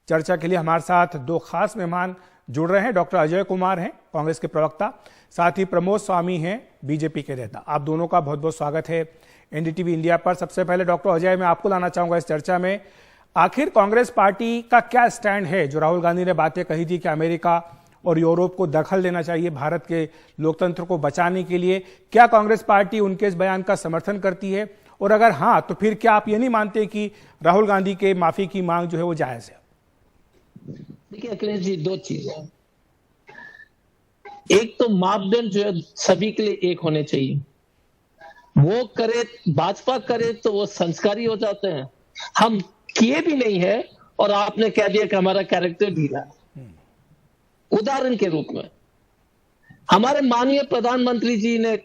चर्चा के लिए हमारे साथ दो खास मेहमान जुड़ रहे हैं। डॉक्टर अजय कुमार हैं, कांग्रेस के प्रवक्ता, साथ ही प्रमोद स्वामी हैं, बीजेपी के नेता। आप दोनों का बहुत बहुत स्वागत है एनडीटीवी इंडिया पर। सबसे पहले डॉक्टर अजय, मैं आपको लाना चाहूंगा इस चर्चा में। आखिर कांग्रेस पार्टी का क्या स्टैंड है? जो राहुल गांधी ने बातें कही थी कि अमेरिका और यूरोप को दखल देना चाहिए भारत के लोकतंत्र को बचाने के लिए, क्या कांग्रेस पार्टी उनके इस बयान का समर्थन करती है? और अगर हाँ, तो फिर क्या आप ये नहीं मानते कि राहुल गांधी के माफी की मांग जो है वो जायज है? देखिए अखिलेश जी, दो चीजें। एक तो मापदंड जो है सभी के लिए एक होने चाहिए। वो करे, भाजपा करे तो वो संस्कारी हो जाते हैं। हम किए भी नहीं है और आपने कह दिया कि हमारा कैरेक्टर ढीला है। उदाहरण के रूप में हमारे माननीय प्रधानमंत्री जी ने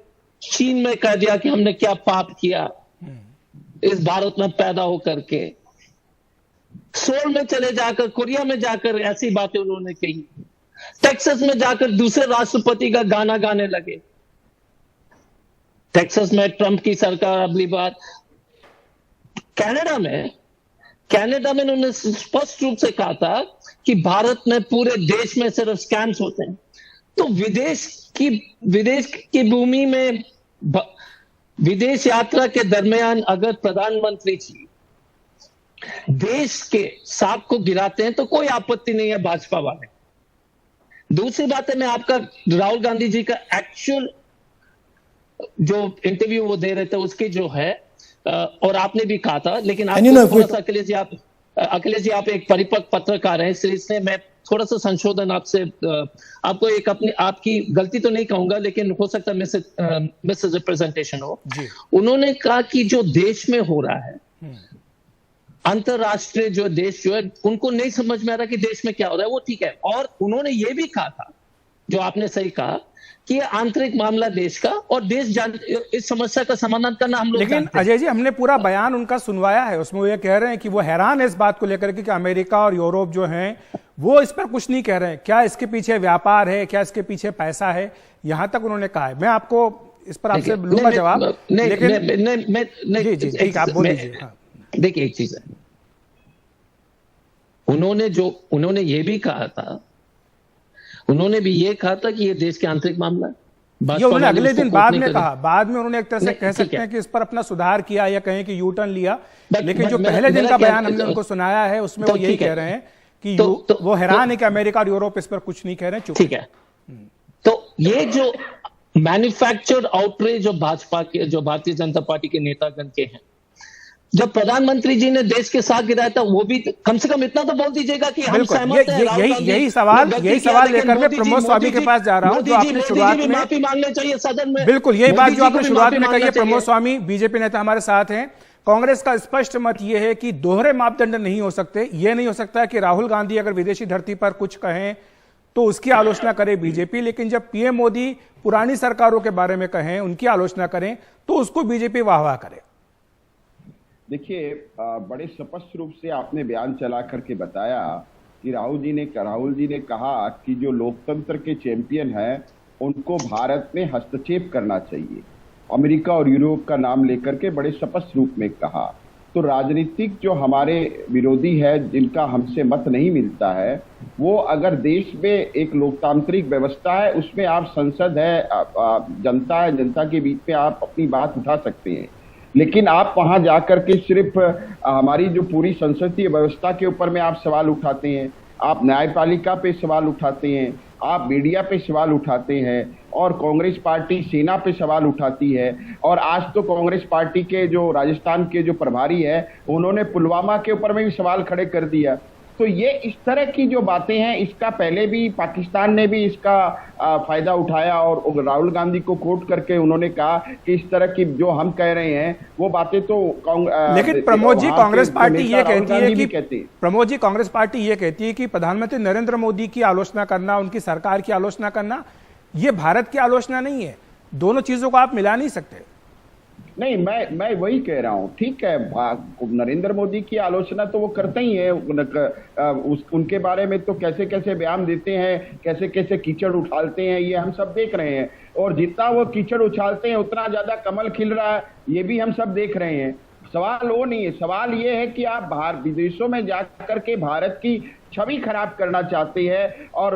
चीन में कह दिया कि हमने क्या पाप किया इस भारत में पैदा होकर के। सोल में चले जाकर, कोरिया में जाकर ऐसी बातें उन्होंने कही। टेक्सास में जाकर दूसरे राष्ट्रपति का गाना गाने लगे। टेक्सास में ट्रंप की सरकार अगली बार। कनाडा में उन्होंने स्पष्ट रूप से कहा था कि भारत में पूरे देश में सिर्फ स्कैम्स होते हैं। तो विदेश की भूमि में विदेश यात्रा के दरमियान अगर प्रधानमंत्री जी देश के सांप को गिराते हैं तो कोई आपत्ति नहीं है भाजपा वाले। दूसरी बात है, मैं आपका राहुल गांधी जी का एक्चुअल जो इंटरव्यू वो दे रहे थे उसके जो है, और आपने भी कहा था, लेकिन अखिलेश जी आप एक परिपक्व पत्रकार हैं, इसलिए मैं थोड़ा सा संशोधन आपसे, आपको एक आपकी गलती तो नहीं कहूंगा, लेकिन हो सकता है मिस रिप्रेजेंटेशन हो। उन्होंने कहा कि जो देश में हो रहा है, अंतरराष्ट्रीय जो देश जो है उनको नहीं समझ में आ रहा कि देश में क्या हो रहा है। वो ठीक है। और उन्होंने ये भी कहा था, जो आपने सही कहा, कि ये आंतरिक मामला देश का और देश इस समस्या का समाधान करना हम लोग। लेकिन अजय जी, हमने पूरा बयान उनका सुनवाया है, उसमें वो ये कह रहे हैं कि वो हैरान है इस बात को लेकर कि अमेरिका और यूरोप जो हैं वो इस पर कुछ नहीं कह रहे हैं। क्या इसके पीछे व्यापार है, क्या इसके पीछे पैसा है, यहां तक उन्होंने कहा है। मैं आपको इस पर आपसे लूंगा जवाब, लेकिन जी आप बोल लीजिए। देखिए एक चीज है, उन्होंने ये भी कहा था, उन्होंने भी ये कहा था कि ये देश के आंतरिक मामला है। ये उन्होंने अगले दिन बाद में कहा, बाद में उन्होंने एक तरह से कह सकते हैं कि इस पर अपना सुधार किया या कहें कि यू टर्न लिया, लेकिन जो पहले दिन का बयान हमने उनको सुनाया है उसमें वो यही कह रहे हैं कि वो हैरान है कि अमेरिका और यूरोप इस पर कुछ नहीं कह रहे हैं। ठीक है, तो ये जो मैन्युफैक्चर्ड आउटरीच जो भाजपा के, जो भारतीय जनता पार्टी के नेतागण के हैं, जब प्रधानमंत्री जी ने देश के साथ गिराया था, वो भी कम से कम इतना तो बोल दीजिएगा कि हम सहमत हैं। यही सवाल लेकर मैं प्रमोद स्वामी के पास जा रहा हूं, जो आपने शुरुआत में माफी मांगने चाहिए सदन में। बिल्कुल यही बात जो आपने शुरुआत में कही है। प्रमोद स्वामी बीजेपी नेता हमारे साथ हैं। कांग्रेस का स्पष्ट मत यह है कि दोहरे मापदंड नहीं हो सकते। यह नहीं हो सकता कि राहुल गांधी अगर विदेशी धरती पर कुछ कहें तो उसकी आलोचना करे बीजेपी, लेकिन जब पीएम मोदी पुरानी सरकारों के बारे में कहें, उनकी आलोचना करें, तो उसको बीजेपी वाह वाह करे। देखिए, बड़े स्पष्ट रूप से आपने बयान चला करके बताया कि राहुल जी ने कहा कि जो लोकतंत्र के चैंपियन हैं उनको भारत में हस्तक्षेप करना चाहिए। अमेरिका और यूरोप का नाम लेकर के बड़े स्पष्ट रूप में कहा। तो राजनीतिक जो हमारे विरोधी है, जिनका हमसे मत नहीं मिलता है, वो अगर देश में एक लोकतांत्रिक व्यवस्था है, उसमें आप संसद है, जनता है, जनता के बीच में आप अपनी बात उठा सकते हैं। लेकिन आप वहां जाकर के सिर्फ हमारी जो पूरी संसदीय व्यवस्था के ऊपर में आप सवाल उठाते हैं, आप न्यायपालिका पे सवाल उठाते हैं, आप मीडिया पे सवाल उठाते हैं, और कांग्रेस पार्टी सेना पे सवाल उठाती है। और आज तो कांग्रेस पार्टी के जो राजस्थान के जो प्रभारी है, उन्होंने पुलवामा के ऊपर में भी सवाल खड़े कर दिया। तो ये इस तरह की जो बातें हैं, इसका पहले भी पाकिस्तान ने भी इसका फायदा उठाया, और राहुल गांधी को कोट करके उन्होंने कहा कि इस तरह की जो हम कह रहे हैं वो बातें तो लेकिन प्रमोद जी, कांग्रेस पार्टी ये कहती है कि प्रधानमंत्री नरेंद्र मोदी की आलोचना करना, उनकी सरकार की आलोचना करना, ये भारत की आलोचना नहीं है। दोनों चीजों को आप मिला नहीं सकते। नहीं, मैं वही कह रहा हूँ। ठीक है, नरेंद्र मोदी की आलोचना तो वो करते ही है, उनके बारे में तो कैसे कैसे बयान देते हैं, कैसे कैसे कीचड़ उछालते हैं, ये हम सब देख रहे हैं। और जितना वो कीचड़ उछालते हैं उतना ज्यादा कमल खिल रहा है, ये भी हम सब देख रहे हैं। सवाल वो नहीं है। सवाल ये है कि आप बाहर विदेशों में जाकर के भारत की छवि खराब करना चाहते हैं और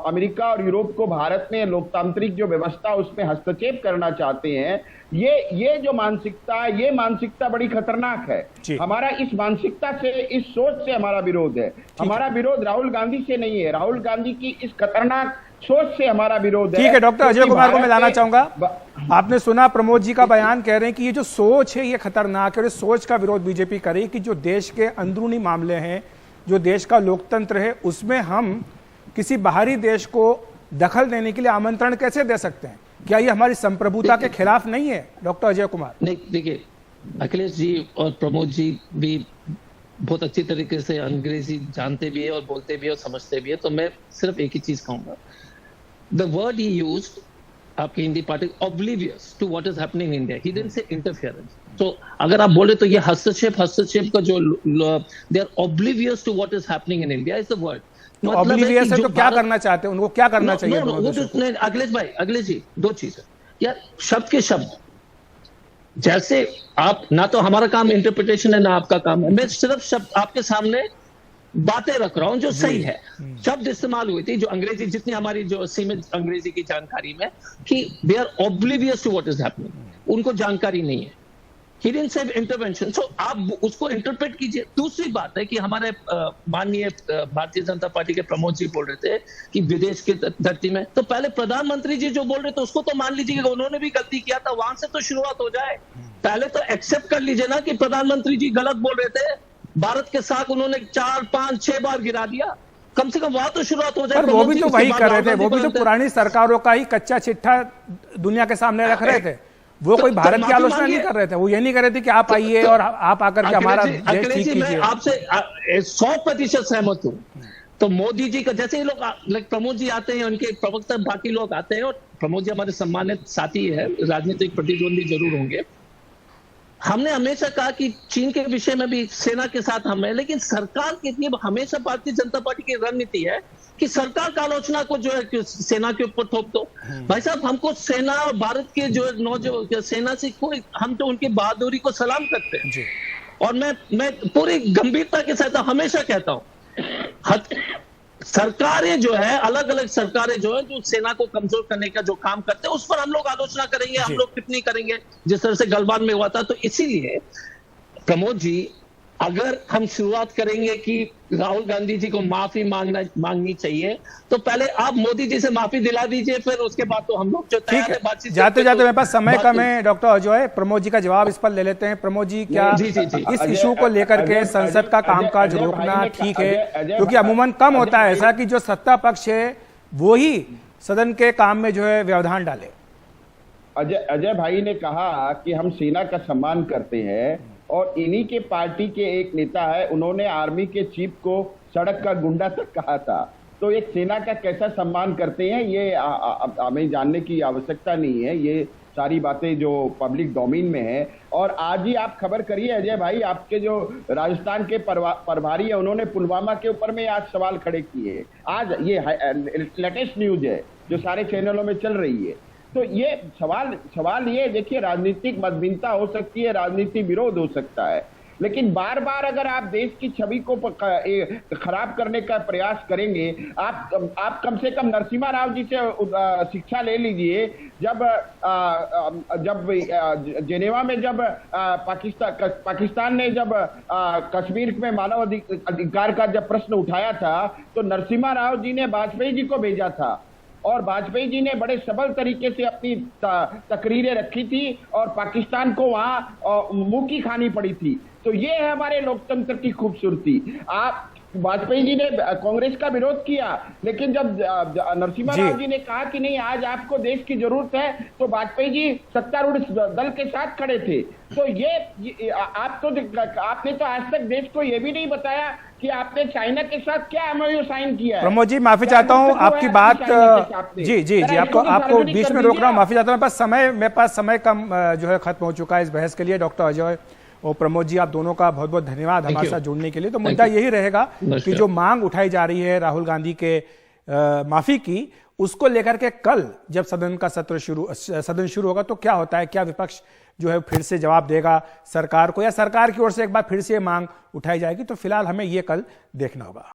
अमेरिका और यूरोप को भारत में लोकतांत्रिक जो व्यवस्था उसमें हस्तक्षेप करना चाहते हैं। ये जो मानसिकता है, ये मानसिकता बड़ी खतरनाक है। हमारा इस मानसिकता से, इस सोच से हमारा विरोध है। हमारा विरोध राहुल गांधी से नहीं है, राहुल गांधी की इस खतरनाक सोच से हमारा विरोध है। ठीक है, डॉक्टर अजय कुमार को मैं लाना चाहूंगा। आपने सुना प्रमोद जी का बयान, कह रहे हैं कि ये जो सोच है ये खतरनाक है और इस सोच का विरोध बीजेपी करे कि जो देश के अंदरूनी मामले हैं, जो देश का लोकतंत्र है, उसमें हम किसी बाहरी देश को दखल देने के लिए आमंत्रण कैसे दे सकते हैं? क्या ये हमारी संप्रभुता के खिलाफ नहीं है? डॉक्टर अजय कुमार। नहीं, देखिए अखिलेश जी और प्रमोद जी भी बहुत अच्छी तरीके से अंग्रेजी जानते भी है और बोलते भी है और समझते भी है, तो मैं सिर्फ एक ही चीज कहूंगा, द वर्ड ही यूज्ड आपकी Hindi party, oblivious to what is happening in India. He didn't say interference. तो अगर आप बोले तो ये हस्तक्षेप का जो they are oblivious to what is happening in India is the word. oblivious है तो क्या करना चाहते हैं? उनको क्या करना चाहिए? अखिलेश जी, दो चीज है यार, शब्द के शब्द, जैसे आप, ना तो हमारा काम इंटरप्रिटेशन है ना आपका काम है, मैं सिर्फ शब्द आपके सामने बातें रख रहा हूं जो सही है। शब्द इस्तेमाल हुई थी जो अंग्रेजी, जितनी हमारी जो सीमित अंग्रेजी की जानकारी में, कि they are oblivious to what is happening, उनको जानकारी नहीं है। ही डिडंट से इंटरवेंशन, सो आप उसको इंटरप्रेट कीजिए। दूसरी बात है कि हमारे माननीय भारतीय जनता पार्टी के प्रमोद जी बोल रहे थे कि विदेश की धरती में, तो पहले प्रधानमंत्री जी जो बोल रहे थे उसको तो मान लीजिएगा, उन्होंने भी गलती किया था, वहां से तो शुरुआत हो जाए। पहले तो एक्सेप्ट कर लीजिए ना कि प्रधानमंत्री जी गलत बोल रहे थे, भारत के साथ उन्होंने 4, 5, 6 बार गिरा दिया, कम से कम वहां तो शुरुआत हो जाए। वो भी तो वही कर रहे थे, वो भी तो पुरानी सरकारों का ही कच्चा चिट्ठा दुनिया के साममने रख रहे थे। वो कोई भारत की आलोचना नहीं कर रहे थे, वो ये नहीं कर रहे थे कि आप आइए और आप आकर के हमारा देश ठीक कीजिए। मैं आपसे 100% सहमत हूँ। तो मोदी जी का, जैसे ये लोग प्रमोद जी आते हैं, उनके प्रवक्ता बाकी लोग आते हैं, और प्रमोद जी हमारे सम्मानित साथी है, राजनीतिक प्रतिद्वंदी जरूर होंगे। हमने हमेशा कहा कि चीन के विषय में भी सेना के साथ हम हैं, लेकिन सरकार की इतनी हमेशा भारतीय जनता पार्टी की रणनीति है कि सरकार का आलोचना को जो है सेना के ऊपर थोप दो। भाई साहब, हमको सेना और भारत के जो सेना से कोई, हम तो उनकी बहादुरी को सलाम करते हैं। और मैं पूरी गंभीरता के साथ हमेशा कहता हूं, सरकारें जो है, अलग अलग सरकारें जो है, जो सेना को कमजोर करने का जो काम करते हैं, उस पर हम लोग आलोचना करेंगे, हम लोग टिप्पणी करेंगे, जिस तरह से गलवान में हुआ था। तो इसीलिए प्रमोद जी, अगर हम शुरुआत करेंगे कि राहुल गांधी जी को माफी मांगनी चाहिए, तो पहले आप मोदी जी से माफी दिला दीजिए, फिर उसके बाद तो हम लोग जो तैयार है बातचीत। जाते जाते मेरे पास समय कम है, डॉक्टर अजय, प्रमोद जी का जवाब इस पर ले लेते हैं। प्रमोद जी, क्या इस इशू को लेकर के संसद का कामकाज रोकना ठीक है? क्योंकि अमूमन कम होता है ऐसा कि जो सत्ता पक्ष है वो ही सदन के काम में जो है व्यवधान डाले। अजय भाई ने कहा कि हम सेना का सम्मान करते हैं, और इन्हीं के पार्टी के एक नेता है, उन्होंने आर्मी के चीफ को सड़क का गुंडा तक कहा था। तो एक सेना का कैसा सम्मान करते हैं, ये हमें जानने की आवश्यकता नहीं है। ये सारी बातें जो पब्लिक डोमेन में है। और आज ही आप खबर करिए अजय भाई, आपके जो राजस्थान के प्रभारी है, उन्होंने पुलवामा के ऊपर में आज सवाल खड़े किए। आज ये लेटेस्ट न्यूज है जो सारे चैनलों में चल रही है। तो ये सवाल ये देखिए, राजनीतिक मतभिन्नता हो सकती है, राजनीतिक विरोध हो सकता है, लेकिन बार बार अगर आप देश की छवि को खराब करने का प्रयास करेंगे, आप कम से कम नरसिम्हा राव जी से शिक्षा ले लीजिए। जब जेनेवा में जब पाकिस्तान ने जब कश्मीर में मानव अधिकार का जब प्रश्न उठाया था, तो नरसिम्हा राव जी ने वाजपेयी जी को भेजा था, और वाजपेयी जी ने बड़े सबल तरीके से अपनी तकरीरें रखी थी, और पाकिस्तान को वहां मुंह की खानी पड़ी थी। तो ये है हमारे लोकतंत्र की खूबसूरती। आप वाजपेयी जी ने कांग्रेस का विरोध किया, लेकिन जब नरसिम्हा राव जी ने कहा कि नहीं आज आपको देश की जरूरत है, तो वाजपेयी जी सत्तारूढ़ दल के साथ खड़े थे। तो ये आपने तो आज तक देश को ये भी नहीं बताया कि आपने चाइना के साथ क्या एमओयू साइन किया है। प्रमोद जी, माफी चाहता हूं, आपकी बात जी आपको बीच में रोक रहा हूं, माफी चाहता हूं। मेरे पास समय कम जो है खत्म हो चुका है इस बहस के लिए। डॉक्टर अजय और प्रमोद जी, आप दोनों का बहुत बहुत धन्यवाद हमारे साथ जुड़ने के लिए। तो मुद्दा यही रहेगा कि जो मांग उठाई जा रही है राहुल गांधी के माफी की, उसको लेकर के कल जब सदन शुरू होगा तो क्या होता है, क्या विपक्ष जो है फिर से जवाब देगा सरकार को, या सरकार की ओर से एक बार फिर से मांग उठाई जाएगी। तो फिलहाल हमें ये कल देखना होगा।